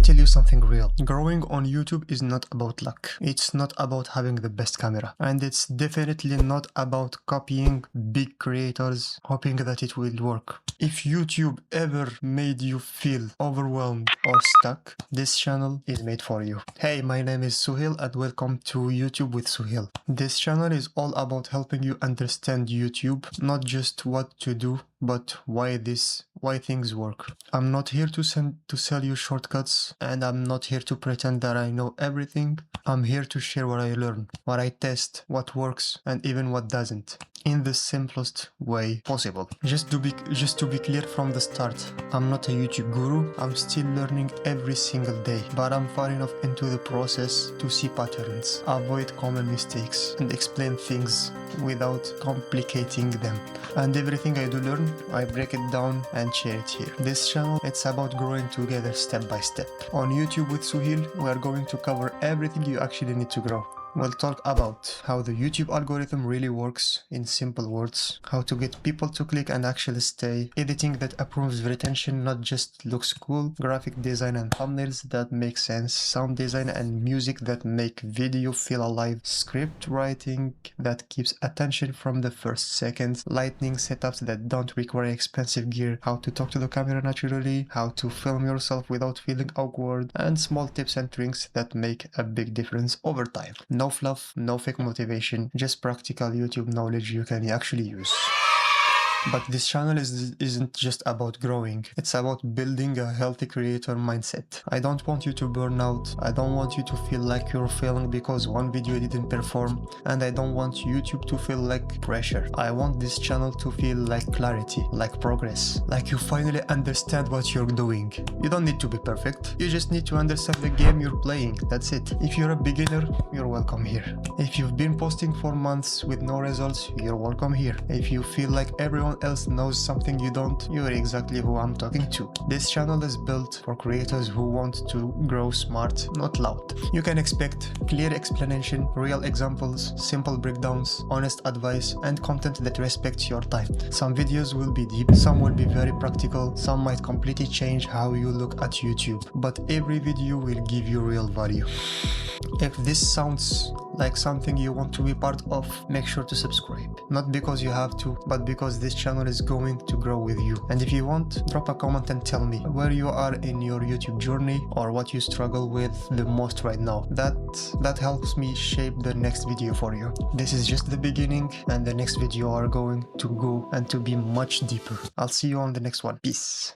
tell you something real. Growing on YouTube is not about luck. It's not about having the best camera. And it's definitely not about copying big creators, hoping that it will work. If YouTube ever made you feel overwhelmed or stuck, this channel is made for you. Hey, my name is Souhil and welcome to YouTube with Souhil. This channel is all about helping you understand YouTube, not just what to do, but why things work. I'm not here to sell you shortcuts, and I'm not here to pretend that I know everything. I'm here to share what I learn, what I test, what works, and even what doesn't, in the simplest way possible. Just to be clear from the start, I'm not a YouTube guru. I'm still learning every single day, but I'm far enough into the process to see patterns, avoid common mistakes, and explain things without complicating them. And everything I do learn, I break it down and share it here. This channel, it's about growing together step by step. On YouTube with Souhil, we are going to cover everything you actually need to grow. We'll talk about how the YouTube algorithm really works in simple words, how to get people to click and actually stay, editing that approves retention, not just looks cool, graphic design and thumbnails that make sense, sound design and music that make video feel alive, script writing that keeps attention from the first second, lighting setups that don't require expensive gear, how to talk to the camera naturally, how to film yourself without feeling awkward, and small tips and tricks that make a big difference over time. No fluff, no fake motivation, just practical YouTube knowledge you can actually use. But this channel isn't just about growing, it's about building a healthy creator mindset. I don't want you to burn out, I don't want you to feel like you're failing because one video didn't perform, and I don't want YouTube to feel like pressure. I want this channel to feel like clarity, like progress, like you finally understand what you're doing. You don't need to be perfect, you just need to understand the game you're playing, that's it. If you're a beginner, you're welcome here. If you've been posting for months with no results, you're welcome here. If you feel like everyone else knows something you don't, you're exactly who I'm talking to. This channel is built for creators who want to grow smart, not loud. You can expect clear explanation, real examples, simple breakdowns, honest advice, and content that respects your time. Some videos will be deep, some will be very practical, some might completely change how you look at YouTube, but every video will give you real value. If this sounds like something you want to be part of, make sure to subscribe. Not because you have to, but because this channel is going to grow with you. And if you want, drop a comment and tell me where you are in your YouTube journey or what you struggle with the most right now. That helps me shape the next video for you. This is just the beginning, and the next video are going to go and to be much deeper. I'll see you on the next one. Peace.